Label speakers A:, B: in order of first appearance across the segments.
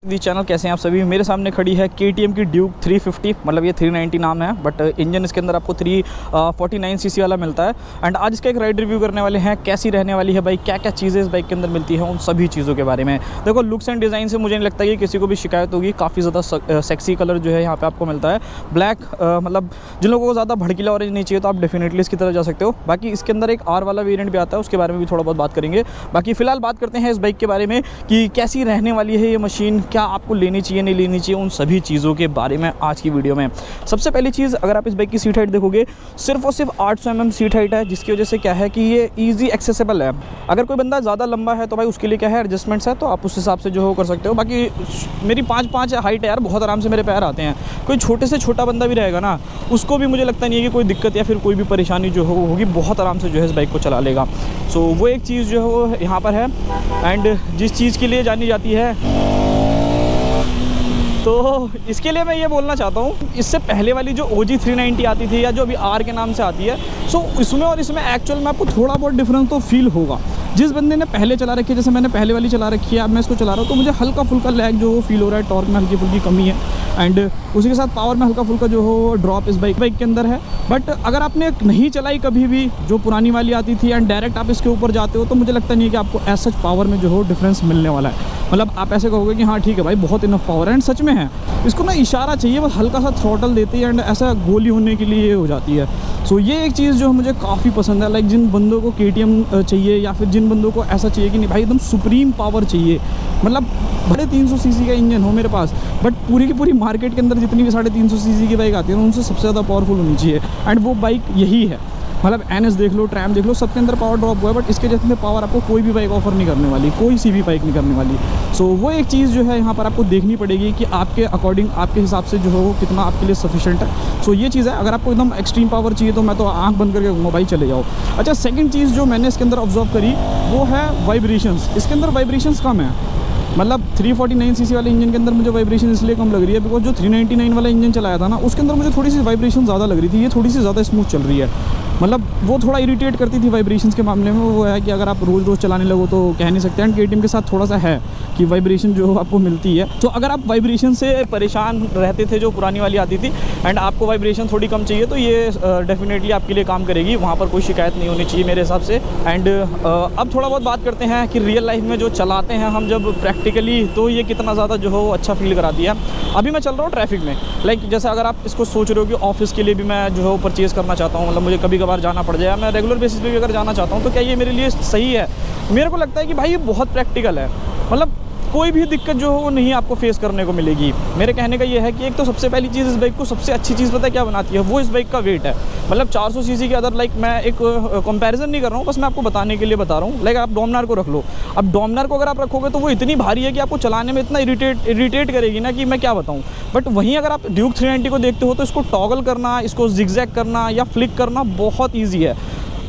A: दी channel, कैसे हैं आप सभी। मेरे सामने खड़ी है KTM की ड्यूक 350, मतलब ये 390 नाम है, बट इंजन इसके अंदर आपको 349 सीसी वाला मिलता है। एंड आज इसका एक राइड रिव्यू करने वाले हैं, कैसी रहने वाली है बाइक, क्या क्या चीज़ें इस बाइक के अंदर मिलती हैं, उन सभी चीज़ों के बारे में। देखो, लुक्स एंड डिज़ाइन से मुझे नहीं लगता कि किसी को भी शिकायत होगी। काफ़ी ज़्यादा सेक्सी कलर जो है यहाँ पर आपको मिलता है, ब्लैक। मतलब जिन लोगों को ज़्यादा भड़कीला ऑरेंज नहीं चाहिए तो आप डेफिनेटली इसकी तरफ जा सकते हो। बाकी इसके अंदर एक R वाला वेरियंट भी आता है, उसके बारे में भी थोड़ा बहुत बात करेंगे। बाकी फ़िलहाल बात करते हैं इस बाइक के बारे में कि कैसी रहने वाली है ये मशीन, क्या आपको लेनी चाहिए नहीं लेनी चाहिए, उन सभी चीज़ों के बारे में आज की वीडियो में। सबसे पहली चीज़, अगर आप इस बाइक की सीट हाइट देखोगे, सिर्फ और सिर्फ 800 mm सीट हाइट है, जिसकी वजह से क्या है कि ये ईजी एक्सेसिबल है। अगर कोई बंदा ज़्यादा लंबा है तो भाई उसके लिए क्या है, एडजस्टमेंट्स है, तो आप उस हिसाब से जो हो कर सकते हो। बाकी मेरी 5'5" हाइट है यार, बहुत आराम से मेरे पैर आते हैं। कोई छोटे से छोटा बंदा भी रहेगा ना, उसको भी मुझे लगता नहीं है कि कोई दिक्कत या फिर कोई भी परेशानी जो होगी, बहुत आराम से जो है इस बाइक को चला लेगा। सो वो एक चीज़ जो है वो यहाँ पर है। एंड जिस चीज़ के लिए जानी जाती है, तो इसके लिए मैं ये बोलना चाहता हूँ, इससे पहले वाली जो OG 390 आती थी या जो अभी R के नाम से आती है, सो इसमें और इसमें एक्चुअल में आपको थोड़ा बहुत डिफरेंस तो फील होगा। जिस बंदे ने पहले चला रखी है, जैसे मैंने पहले वाली चला रखी है, अब मैं इसको चला रहा हूँ, तो मुझे हल्का फुल्का लैग जो वो फील हो रहा है, टॉर्क में हल्की फुल्की कमी है। एंड उसी के साथ पावर में हल्का फुल्का जो हो ड्रॉप इस बाइक के अंदर है। बट अगर आपने नहीं चलाई कभी भी, जो पुरानी वाली आती थी, एंड डायरेक्ट आप इसके ऊपर जाते हो, तो मुझे लगता नहीं है कि आपको ऐसा पावर में जो हो डिफरेंस मिलने वाला है। मतलब आप ऐसे कहोगे कि हाँ ठीक है भाई, बहुत इनफ पावर है। एंड सच में है, इसको ना इशारा चाहिए, बस हल्का सा थ्रॉटल देती है एंड ऐसा गोली होने के लिए हो जाती है। सो ये एक चीज़ जो मुझे काफ़ी पसंद है। लाइक जिन बंदों को KTM चाहिए, या फिर जिन बंदों को ऐसा चाहिए कि नहीं भाई एकदम सुप्रीम पावर चाहिए, मतलब बड़े 300 सीसी का इंजन हो मेरे पास, बट पूरी की पूरी मार्केट के अंदर जितनी भी 350 सीसी की बाइक आती है उनसे सबसे ज़्यादा पावरफुल होनी चाहिए। एंड वो बाइक यही है। मतलब NS देख लो, ट्रैम देख लो, सबके अंदर पावर ड्रॉप हुआ है, बट इसके जितने पावर आपको कोई भी बाइक ऑफर नहीं करने वाली, कोई सी भी बाइक नहीं करने वाली। सो वो एक चीज़ जो है यहाँ पर आपको देखनी पड़ेगी कि आपके अकॉर्डिंग, आपके हिसाब से जो है वो कितना आपके लिए सफिशिएंट है। सो ये चीज़ है। अगर आपको एकदम एक्सट्रीम पावर चाहिए तो मैं तो आँख बंद करके मोबाइल चले जाओ। अच्छा, सेकेंड चीज़ जो मैंने इसके अंदर ऑब्जर्व करी वो है वाइब्रेशंस। इसके अंदर वाइब्रेशंस कम है। मतलब 349 सीसी वाले इंजन के अंदर मुझे वाइब्रेशन इसलिए कम लग रही है बिकॉज जो 399 वाला इंजन चलाया था ना, उसके अंदर मुझे थोड़ी सी वाइब्रेशन ज़्यादा लग रही थी। ये थोड़ी सी ज़्यादा स्मूथ चल रही है। मतलब वो थोड़ा इरिटेट करती थी वाइब्रेशंस के मामले में। वो है कि अगर आप रोज़ रोज़ चलाने लगो तो कह नहीं सकते। एंड KTM के साथ थोड़ा सा है कि वाइब्रेशन जो आपको मिलती है। तो अगर आप वाइब्रेशन से परेशान रहते थे जो पुरानी वाली आती थी, एंड आपको वाइब्रेशन थोड़ी कम चाहिए, तो ये डेफिनेटली आपके लिए काम करेगी। वहाँ पर कोई शिकायत नहीं होनी चाहिए मेरे हिसाब से। एंड अब थोड़ा बहुत बात करते हैं कि रियल लाइफ में जो चलाते हैं हम जब प्रैक्टिकली, तो ये कितना ज़्यादा जो हो अच्छा फील कराती है। अभी मैं चल रहा हूँ ट्रैफिक में, लाइक जैसे अगर आप इसको सोच रहे हो कि ऑफिस के लिए भी मैं जो है परचेज़ करना चाहता हूँ, मतलब मुझे कभी कभार जाना पड़ जाए, मैं रेगुलर बेसिस पे भी अगर जाना चाहता हूँ, तो क्या ये मेरे लिए सही है? मेरे को लगता है कि भाई ये बहुत प्रैक्टिकल है। मतलब कोई भी दिक्कत जो हो वो नहीं आपको फेस करने को मिलेगी। मेरे कहने का ये है कि एक तो सबसे पहली चीज़, इस बाइक को सबसे अच्छी चीज़ पता है क्या बनाती है? वो इस बाइक का वेट है। मतलब 400 सीसी के अदर, लाइक मैं एक कंपैरिजन नहीं कर रहा हूँ, बस मैं आपको बताने के लिए बता रहा हूँ। लाइक आप डोमिनार को रख लो। अब डोमिनार को अगर आप रखोगे तो वो इतनी भारी है कि आपको चलाने में इतना इरिटेट करेगी ना कि मैं क्या बताऊँ। बट वहीं अगर आप ड्यूक 390 को देखते हो तो इसको टॉगल करना, इसको जिगजैग करना या फ्लिक करना बहुत ईजी है।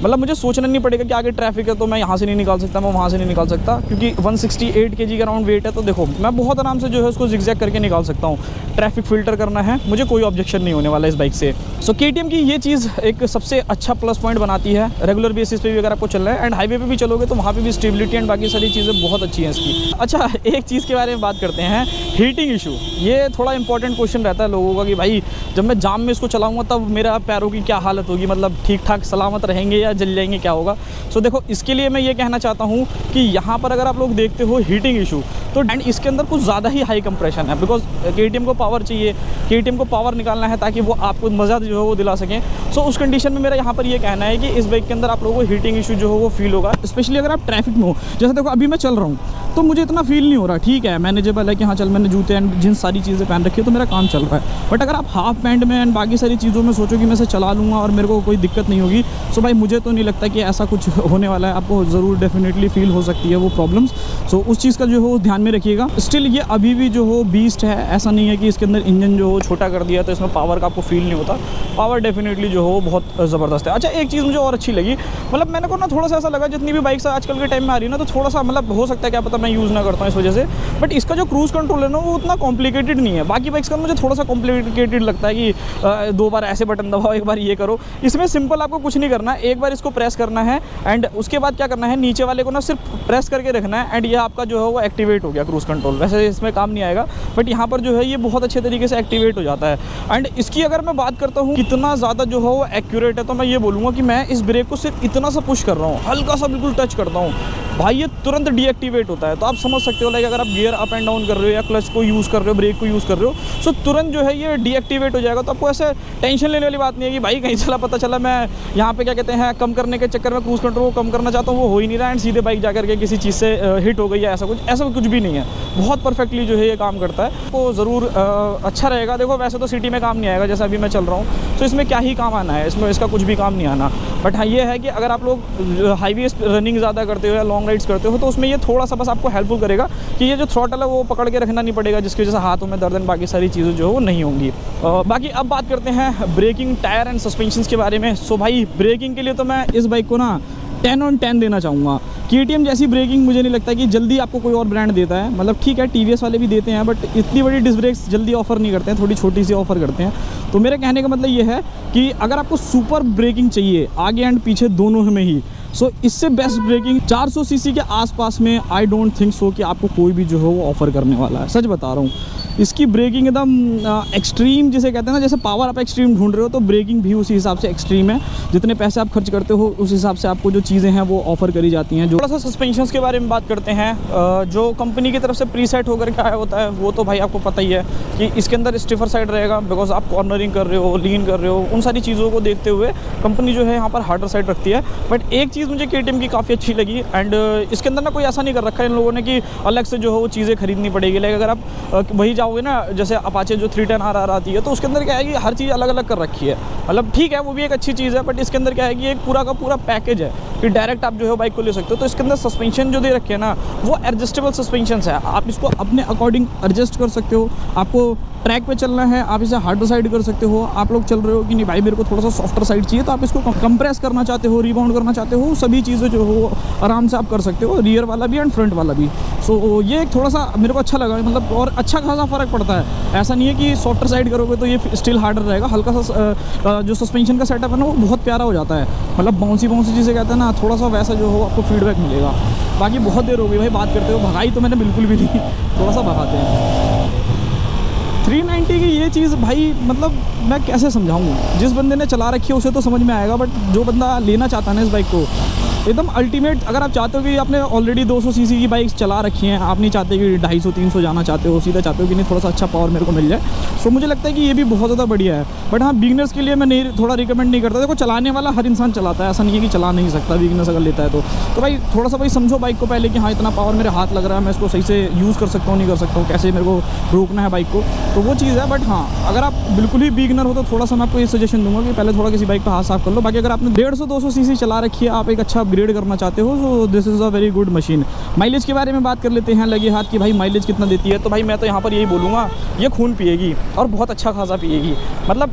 A: मतलब मुझे सोचना नहीं पड़ेगा कि आगे ट्रैफिक है तो मैं यहाँ से नहीं निकाल सकता, मैं वहाँ से नहीं निकाल सकता, क्योंकि 168 kg का अराउंड वेट है। तो देखो, मैं बहुत आराम से जो है उसको जिगजैग करके निकाल सकता हूँ। ट्रैफिक फिल्टर करना है, मुझे कोई ऑब्जेक्शन नहीं होने वाला इस बाइक से। सो KTM की ये चीज़ एक सबसे अच्छा प्लस पॉइंट बनाती है रेगुलर बेसिस पे भी अगर आपको चलना है। एंड हाईवे पे भी चलोगे तो वहाँ पे भी स्टेबिलिटी एंड बाकी सारी चीज़ें बहुत अच्छी हैं इसकी। अच्छा, एक चीज़ के बारे में बात करते हैं, हीटिंग इशू। ये थोड़ा इंपॉर्टेंट क्वेश्चन रहता है लोगों का कि भाई जब मैं जाम में इसको चलाऊँगा तब मेरा पैरों की क्या हालत होगी, मतलब ठीक ठाक सलामत रहेंगे या जल जाएंगे, क्या होगा? सो देखो, इसके लिए मैं ये कहना चाहता हूँ कि यहाँ पर अगर आप लोग देखते हो हीटिंग इशू, तो एंड इसके अंदर कुछ ज़्यादा ही हाई कंप्रेशन है। बिकॉज KTM को पावर चाहिए, KTM को पावर निकालना है ताकि वो आपको मज़ा जो है वो दिला सकें। सो उस कंडीशन में मेरा यहाँ पर ये कहना है कि इस बाइक के अंदर आप लोगों को हीटिंग इशू जो हो वो फील होगा, स्पेशली अगर आप ट्रैफिक में हो। जैसे देखो, अभी मैं चल रहा हूँ तो मुझे इतना फील नहीं हो रहा, ठीक है, मैनेजेबल है कि हाँ चल, मैंने जूते एंड जिन सारी चीज़ें पहन रखी है तो मेरा काम चल रहा है। बट अगर आप हाफ पैंट में एंड बाकी सारी चीज़ों में सोचो कि मैं इसे चला लूँगा और मेरे को कोई दिक्कत नहीं होगी, सो भाई मुझे तो नहीं लगता कि ऐसा कुछ होने वाला है। आपको ज़रूर डेफिनेटली फील हो सकती है वो प्रॉब्लम्स। सो उस चीज़ का जो हो ध्यान में रखिएगा। स्टिल ये अभी भी जो हो बीस्ट है, ऐसा नहीं है कि इसके अंदर इंजन जो हो छोटा कर दिया तो इसमें पावर का आपको फील नहीं होता। पावर डेफिनेटली जो हो बहुत ज़बरदस्त है। अच्छा, एक चीज़ मुझे और अच्छी लगी, मतलब मैंने को ना थोड़ा सा ऐसा लगा, जितनी भी बाइक्स आजकल के टाइम में आ रही है ना, तो थोड़ा सा मतलब हो सकता है क्या पता मैं यूज़ ना करता हूँ इस वजह से, बट इसका जो क्रूज़ कंट्रोल है ना वो उतना कॉम्प्लिकेटेड नहीं है। बाकी बाइक्स का मुझे थोड़ा सा कॉम्प्लिकेटेड लगता है कि 2 बार ऐसे बटन दबाओ, 1 बार ये करो। इसमें सिंपल आपको कुछ नहीं करना, एक बार बार इसको प्रेस करना है एंड उसके बाद क्या करना है, नीचे वाले को ना सिर्फ प्रेस करके रखना है एंड ये आपका जो है वो एक्टिवेट हो गया क्रूज़ कंट्रोल। वैसे इसमें काम नहीं आएगा बट यहाँ पर जो है ये बहुत अच्छे तरीके से एक्टिवेट हो जाता है। एंड इसकी अगर मैं बात करता हूँ कितना ज़्यादा जो है वो एक्यूरेट है, तो मैं ये बोलूँगा कि मैं इस ब्रेक को सिर्फ इतना सा पुश कर रहा हूँ, हल्का सा बिल्कुल टच करता हूँ भाई, ये तुरंत डीएक्टिवेट होता है। तो आप समझ सकते हो लाइक अगर आप गियर अप एंड डाउन कर रहे हो या क्लच को यूज़ कर रहे हो, ब्रेक को यूज़ कर रहे हो, सो तुरंत जो है ये डीएक्टिवेट हो जाएगा। तो आपको ऐसे टेंशन लेने वाली बात नहीं है कि भाई कहीं चला पता चला मैं यहाँ पे क्या कहते हैं कम करने के चक्कर में क्रूज़ कंट्रोल को कम करना चाहता हूँ, वो हो ही नहीं रहा एंड सीधे बाइक जा करके किसी चीज़ से हिट हो गई या ऐसा कुछ भी नहीं है। बहुत परफेक्टली जो है ये काम करता है, तो ज़रूर अच्छा रहेगा। देखो वैसे तो सिटी में काम नहीं आएगा जैसा अभी मैं चल रहा हूँ, तो इसमें क्या ही काम आना है, इसमें इसका कुछ भी काम नहीं आना। बट हाँ ये है कि अगर आप लोग हाईवे रनिंग ज़्यादा करते हो या लॉन्ग राइड्स करते हो तो उसमें ये थोड़ा सा बस आपको हेल्पफुल करेगा कि ये जो थ्रॉटल है वो पकड़ के रखना नहीं पड़ेगा, जिसकी वजह से हाथों में दर्द एंड बाकी सारी चीज़ें जो है वो नहीं होंगी। बाकी अब बात करते हैं ब्रेकिंग, टायर एंड सस्पेंशन के बारे में। सो भाई ब्रेकिंग के लिए तो मैं इस बाइक को ना 10 on 10 देना चाहूँगा। KTM जैसी ब्रेकिंग मुझे नहीं लगता कि जल्दी आपको कोई और ब्रांड देता है। मतलब ठीक है TVS वाले भी देते हैं बट इतनी बड़ी डिस्क ब्रेक्स जल्दी ऑफर नहीं करते हैं, थोड़ी छोटी सी ऑफर करते हैं। तो मेरे कहने का मतलब ये है कि अगर आपको सुपर ब्रेकिंग चाहिए आगे एंड पीछे दोनों में ही, सो इससे बेस्ट ब्रेकिंग 400 सीसी के आसपास में आई डोंट थिंक सो कि आपको कोई भी जो है वो ऑफर करने वाला है। सच बता रहा हूँ, इसकी ब्रेकिंग एकदम एक्सट्रीम जिसे कहते हैं ना, जैसे पावर आप एक्सट्रीम ढूंढ रहे हो तो ब्रेकिंग भी उसी हिसाब से एक्सट्रीम है। जितने पैसे आप खर्च करते हो उस हिसाब से आपको जो चीज़ें हैं वो ऑफर करी जाती हैं। थोड़ा सा सस्पेंशन के बारे में बात करते हैं। जो कंपनी की तरफ से प्रीसेट होकर के आया होता है वो तो भाई आपको पता ही है कि इसके अंदर स्टिफर साइड रहेगा, बिकॉज आप कॉर्नरिंग कर रहे हो, लीन कर रहे हो, उन सारी चीज़ों को देखते हुए कंपनी जो है यहाँ पर हार्डर साइड रखती है। बट एक चीज़ मुझे KTM की काफ़ी अच्छी लगी एंड इसके अंदर ना कोई ऐसा नहीं कर रखा है इन लोगों ने कि अलग से जो है वो चीज़ें खरीदनी पड़ेगी। लाइक अगर आप वही जाओगे ना, जैसे अपाचे जो 310 RR आती है तो उसके अंदर क्या है कि हर चीज़ अलग अलग कर रखी है। मतलब ठीक है वो भी एक अच्छी चीज़ है बट इसके अंदर क्या है कि एक पूरा का पूरा पैकेज है कि डायरेक्ट आप जो है बाइक को ले सकते हो। तो इसके अंदर सस्पेंशन जो दे रखे हैं ना वो एडजस्टेबल सस्पेंशन है, आप इसको अपने अकॉर्डिंग एडजस्ट कर सकते हो। आपको ट्रैक पे चलना है आप इसे हार्डर साइड कर सकते हो। आप लोग चल रहे हो कि नहीं भाई मेरे को थोड़ा सा सॉफ्टर साइड चाहिए तो आप इसको कंप्रेस करना चाहते हो, रिबाउंड करना चाहते हो, सभी चीज़ें जो हो आराम से आप कर सकते हो, रियर वाला भी एंड फ्रंट वाला भी। सो ये एक थोड़ा सा मेरे को अच्छा लगा, मतलब और अच्छा खासा फ़र्क पड़ता है। ऐसा नहीं है कि सॉफ्टर साइड करोगे तो ये स्टिल हार्डर रहेगा, हल्का सा जो सस्पेंशन का सेटअप है ना वो बहुत प्यारा हो जाता है। मतलब बाउंसी जिसे कहते हैं ना, थोड़ा सा वैसा जो हो आपको फीडबैक मिलेगा। बाकी बहुत देर हो गई भाई बात करते हो, भगाई तो मैंने बिल्कुल भी नहीं, थोड़ा सा भगाते हैं। 390 की ये चीज़ भाई मतलब मैं कैसे समझाऊँ, जिस बंदे ने चला रखी है उसे तो समझ में आएगा बट जो बंदा लेना चाहता है ना इस बाइक को एकदम अल्टीमेट, अगर आप चाहते हो कि आपने ऑलरेडी 200 सीसी की बाइक्स चला रखी हैं, आप नहीं चाहते कि 250-300 जाना चाहते हो, सीधा चाहते हो कि नहीं थोड़ा सा अच्छा पावर मेरे को मिल जाए, सो मुझे लगता है कि ये भी बहुत ज़्यादा बढ़िया है। बट हाँ बिगिनर्स के लिए मैं नहीं थोड़ा रिकमेंड नहीं करता। देखो चलाने वाला हर इंसान चलाता है, ऐसा नहीं है कि चला नहीं सकता बिगिनर्स अगर लेता है तो भाई थोड़ा सा भाई समझो बाइक को पहले कि हाँ इतना पावर मेरे हाथ लग रहा है, मैं इसको सही से यूज़ कर सकता हूँ नहीं कर सकता हूँ, कैसे मेरे को रोकना है बाइक को, तो वो चीज़ है। बट हाँ अगर आप बिल्कुल ही बिगिनर हो तो थोड़ा सा मैं आपको ये सजेशन दूंगा कि पहले थोड़ा किसी बाइक का हाथ साफ कर लो। बाकी अगर आपने 150-200 सीसी चला रखी है, आप एक अच्छा अपग्रेड करना चाहते हो, so this is a very good machine. Mileage के बारे में बात कर लेते हैं लगे हाथ की, भाई माइलेज कितना देती है, तो भाई मैं तो यहाँ पर यही बोलूँगा ये खून पिएगी और बहुत अच्छा खासा पिएगी। मतलब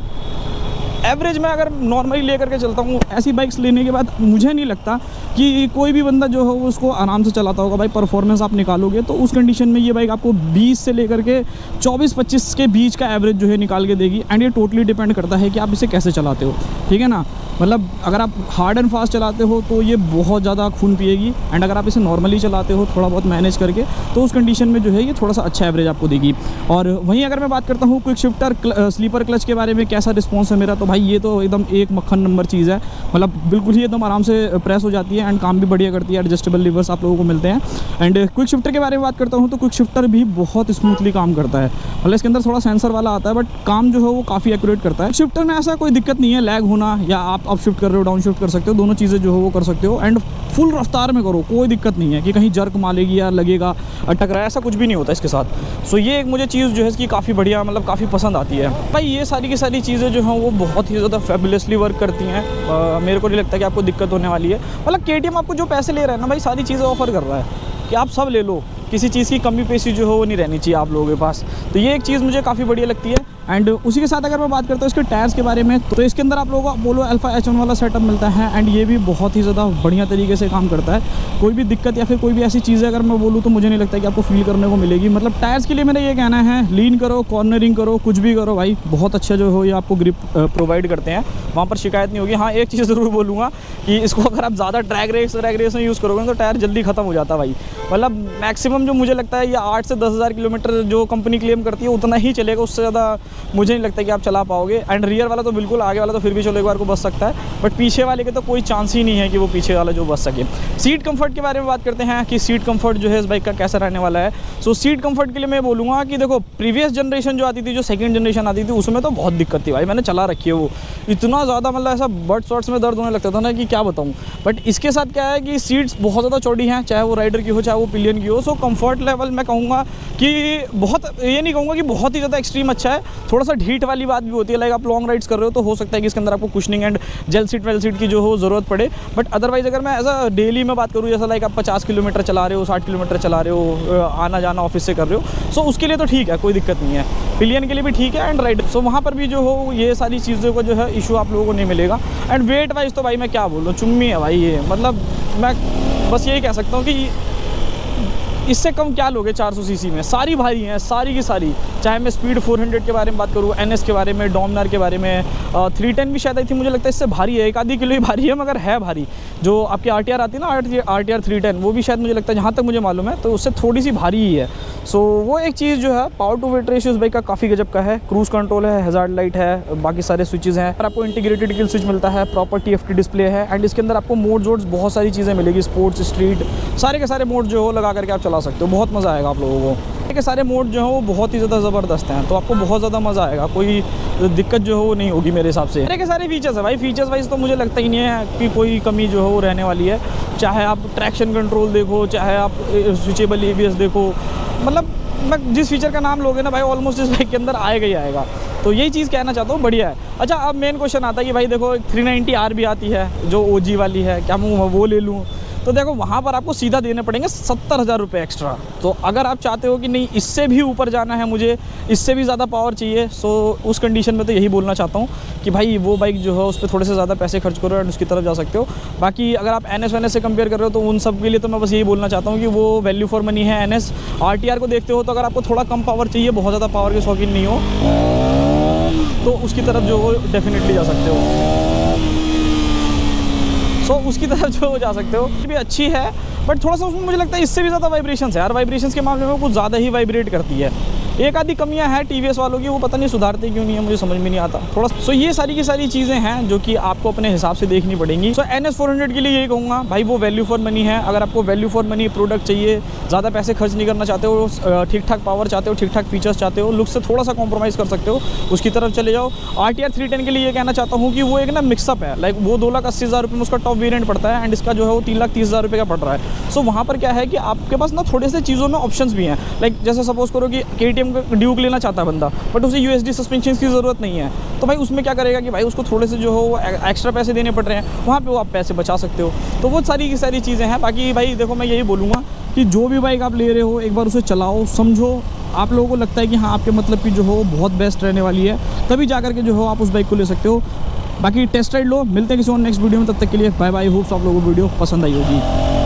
A: एवरेज में अगर नॉर्मली लेकर के चलता हूँ, ऐसी बाइक्स लेने के बाद मुझे नहीं लगता कि कोई भी बंदा जो है उसको आराम से चलाता होगा। भाई परफॉर्मेंस आप निकालोगे तो उस कंडीशन में ये बाइक आपको 20 से लेकर के 24-25 के बीच का एवरेज जो है निकाल के देगी। एंड ये टोटली डिपेंड करता है कि आप इसे कैसे चलाते हो, ठीक है ना। मतलब अगर आप हार्ड एंड फास्ट चलाते हो तो ये बहुत ज़्यादा खून पिएगी एंड अगर आप इसे नॉर्मली चलाते हो थोड़ा बहुत मैनेज करके तो उस कंडीशन में जो है ये थोड़ा सा अच्छा एवरेज आपको देगी। और वहीं अगर मैं बात करता हूँ क्विक शिफ्टर स्लीपर क्लच के बारे में कैसा रिस्पॉन्स है मेरा, तो भाई ये तो एकदम एक मक्खन नंबर चीज़ है। मतलब बिल्कुल ही एकदम आराम से प्रेस हो जाती है एंड काम भी बढ़िया करती है। एडजस्टेबल लिवर्स आप लोगों को मिलते हैं। एंड क्विक शिफ्टर के बारे में बात करता हूँ तो क्विक शिफ्टर भी बहुत स्मूथली काम करता है। मतलब इसके अंदर थोड़ा सेंसर वाला आता है बट काम जो है वो काफ़ी एक्यूरेट करता है। शिफ्टर में ऐसा कोई दिक्कत नहीं है लैग होना, या आप अप शिफ्ट कर रहे हो डाउन शिफ्ट कर सकते हो, दोनों चीज़ें जो है वो कर सकते हो। एंड फुल रफ्तार में करो, कोई दिक्कत नहीं है कि कहीं जर्क मारेगी या लगेगा टकराया, ऐसा कुछ भी नहीं होता इसके साथ। सो ये एक मुझे चीज़ जो है इसकी काफ़ी बढ़िया मतलब काफ़ी पसंद आती है। भाई ये सारी की सारी चीज़ें जो हैं वो बहुत ही ज़्यादा फैबुलसली वर्क करती हैं। मेरे को नहीं लगता कि आपको दिक्कत होने वाली है। मतलब KTM आपको जो पैसे ले रहा है ना भाई, सारी चीज़ें ऑफर कर रहा है कि आप सब ले लो, किसी चीज़ की कमी पेशी जो हो वो नहीं रहनी चाहिए आप लोगों के पास। तो ये एक चीज़ मुझे काफ़ी बढ़िया लगती है। एंड उसी के साथ अगर मैं बात करता हूँ इसके टायर्स के बारे में, तो इसके अंदर आप लोगों को अपोलो अल्फा H1 वाला सेटअप मिलता है एंड ये भी बहुत ही ज़्यादा बढ़िया तरीके से काम करता है। कोई भी दिक्कत या फिर कोई भी ऐसी चीज़ अगर मैं बोलूँ तो मुझे नहीं लगता कि आपको फील करने को मिलेगी। मतलब टायर्स के लिए मेरा ये कहना है, लीन करो, कॉर्नरिंग करो, कुछ भी करो भाई, बहुत अच्छा जो हो ये आपको ग्रिप प्रोवाइड करते हैं, वहाँ पर शिकायत नहीं होगी। हाँ, एक चीज़ ज़रूर बोलूँगा कि इसको अगर आप ज़्यादा ट्रैक रेस में यूज़ करोगे तो टायर जल्दी ख़त्म हो जाता है भाई। मतलब मैक्सिमम जो मुझे लगता है ये 8 से 10,000 किलोमीटर जो कंपनी क्लेम करती है उतना ही चलेगा, उससे ज़्यादा मुझे नहीं लगता कि आप चला पाओगे। एंड रियर वाला तो बिल्कुल, आगे वाला तो फिर भी चलो एक बार को बच सकता है, बट पीछे वाले के तो कोई चांस ही नहीं है कि वो पीछे वाला जो बच सके। सीट कंफर्ट के बारे में बात करते हैं कि सीट कंफर्ट जो है इस बाइक का कैसा रहने वाला है। सो सीट कंफर्ट के लिए मैं बोलूँगा कि देखो, प्रीवियस जनरेशन जो आती थी, जो सेकंड जनरेशन आती थी, उसमें तो बहुत दिक्कत थी भाई। मैंने चला रखी है वो, इतना ज़्यादा मतलब ऐसा बट शॉर्ट्स में दर्द होने लगता था ना कि क्या बताऊँ। बट इसके साथ क्या है कि सीट्स बहुत ज़्यादा चौड़ी हैं, चाहे वो राइडर की हो चाहे वो पिलियन की हो। सो कंफर्ट लेवल मैं कहूँगा कि बहुत, ये नहीं कहूँगा कि बहुत ही ज़्यादा एक्सट्रीम अच्छा है, थोड़ा सा ढीठ वाली बात भी होती है। लाइक आप लॉन्ग राइड्स कर रहे हो तो हो सकता है कि इसके अंदर आपको cushioning and gel seat well seat की जो हो ज़रूरत पड़े। बट अदरवाइज़ अगर मैं ऐसा डेली में बात करूँ, जैसा लाइक आप 50 किलोमीटर चला रहे हो, 60 किलोमीटर चला रहे हो, आना जाना ऑफिस से कर रहे हो, सो उसके लिए तो ठीक है, कोई दिक्कत नहीं है। पिलियन के लिए भी ठीक है एंड राइडर, सो वहाँ पर भी जो हो ये सारी चीज़ों का जो है इशू आप लोगों को नहीं मिलेगा। एंड वेट वाइज तो भाई मैं क्या बोलूँ, चुम्मी है भाई ये। मतलब मैं बस यही कह सकता हूँ कि इससे कम क्या लोगे 400 सीसी में, सारी भारी हैं, सारी की सारी। चाहे मैं स्पीड 400 के बारे में बात करूँ, NS के बारे में, डोमिनार के बारे में, 310 भी शायद आई थी, मुझे लगता है इससे भारी है, 1 आधी किलो ही भारी है, मगर है भारी। जो आपकी RTR आती है ना, RTR 310, वो भी शायद मुझे लगता है, जहाँ तक मुझे मालूम है, तो उससे थोड़ी सी भारी ही है। सो वो एक चीज़ जो है, पावर टू वेट रेशियो इस बाइक का काफ़ी गजब का है। क्रूज़ कंट्रोल है, हैज़ार्ड लाइट है, बाकी सारे स्विचेज़ हैं, और आपको इंटीग्रेटेड किल स्विच मिलता है, प्रॉपर TFT डिस्प्ले है एंड इसके अंदर आपको मोड जोड्स बहुत सारी चीज़ें मिलेगी, स्पोर्ट्स, स्ट्रीट, सारे के सारे मोड जो हो लगा करके आप चला सकते हो, बहुत मज़ा आएगा आप लोगों को। के सारे मोड जो है वो बहुत ही ज़्यादा ज़बरदस्त हैं, तो आपको बहुत ज़्यादा मज़ा आएगा, कोई दिक्कत जो है वो नहीं होगी मेरे हिसाब से। सारे के सारे फीचर्स है भाई, फीचर्स वाइज तो मुझे लगता ही नहीं है कि कोई कमी जो है वो रहने वाली है। चाहे आप ट्रैक्शन कंट्रोल देखो, चाहे आप स्विचेबल ABS देखो, मतलब मैं जिस फीचर का नाम लोगे ना भाई, ऑलमोस्ट इस बाइक के अंदर आएगा ही आएगा। तो यही चीज़ कहना चाहता हूँ, बढ़िया है। अच्छा, अब मेन क्वेश्चन आता है कि भाई देखो 390R भी आती है जो OG वाली है, क्या मैं वो ले लूँ? तो देखो वहाँ पर आपको सीधा देने पड़ेंगे 70,000 रुपये एक्स्ट्रा। तो अगर आप चाहते हो कि नहीं इससे भी ऊपर जाना है, मुझे इससे भी ज़्यादा पावर चाहिए, सो उस कंडीशन में तो यही बोलना चाहता हूँ कि भाई वो बाइक जो है उस पर थोड़े से ज़्यादा पैसे खर्च करो एंड उसकी तरफ जा सकते हो। बाकी अगर आप NS से कंपेयर कर रहे हो तो उन सब के लिए तो मैं बस यही बोलना चाहता हूँ कि वो वैल्यू फॉर मनी है। NS RTR को देखते हो तो अगर आपको थोड़ा कम पावर चाहिए, बहुत ज़्यादा पावर के शौकीन नहीं हो, तो उसकी तरफ जो हो डेफिनेटली जा सकते हो। सो उसकी तरफ जो जा सकते हो, भी अच्छी है, बट थोड़ा सा उसमें मुझे लगता है इससे भी ज़्यादा वाइब्रेशंस है यार। वाइब्रेशंस के मामले में कुछ ज़्यादा ही वाइब्रेट करती है। एक आधी कमियां हैं TVS वालों की, वो पता नहीं सुधारते क्यों नहीं है, मुझे समझ में नहीं आता थोड़ा। सो ये सारी की सारी चीज़ें हैं जो कि आपको अपने हिसाब से देखनी पड़ेंगी। सो NS 400 के लिए यही कहूँगा भाई, वो वैल्यू फॉर मनी है। अगर आपको वैल्यू फॉर मनी प्रोडक्ट चाहिए, ज़्यादा पैसे खर्च नहीं करना चाहते हो, ठीक ठाक पावर चाहते हो, ठीक ठाक फीचर्स चाहते हो, लुक से थोड़ा सा कॉम्प्रोमाइज़ कर सकते हो, उसकी तरफ चले जाओ। RTR 310 के लिए ये कहना चाहता हूँ कि वो एक ना मिक्सअप है, लाइक वो 2,80,000 रुपये में उसका टॉप वेरिएंट पड़ता है एंड इसका जो है वो 3,30,000 रुपये का पड़ रहा है। सो वहाँ पर क्या है कि आपके पास ना थोड़े से चीज़ों में ऑप्शंस भी हैं। लाइक जैसे सपोज करो कि KTM का ड्यूक लेना चाहता है बंदा, बट उसे USD सस्पेंशन की ज़रूरत नहीं है, तो भाई उसमें क्या करेगा कि भाई उसको थोड़े से जो हो एक्स्ट्रा पैसे देने पड़ रहे हैं, वहाँ पे वो आप पैसे बचा सकते हो। तो वो सारी की सारी चीज़ें हैं। बाकी भाई देखो, मैं यही बोलूँगा कि जो भी बाइक आप ले रहे हो, एक बार उसे चलाओ, समझो, आप लोगों को लगता है कि हाँ आपके मतलब की जो हो बहुत बेस्ट रहने वाली है, तभी जा करके जो हो आप उस बाइक को ले सकते हो। बाकी टेस्ट राइड लो। मिलते हैं किसी और नेक्स्ट वीडियो में, तब तक के लिए बाय बाय। होप्स आप लोगों को वीडियो पसंद आई होगी।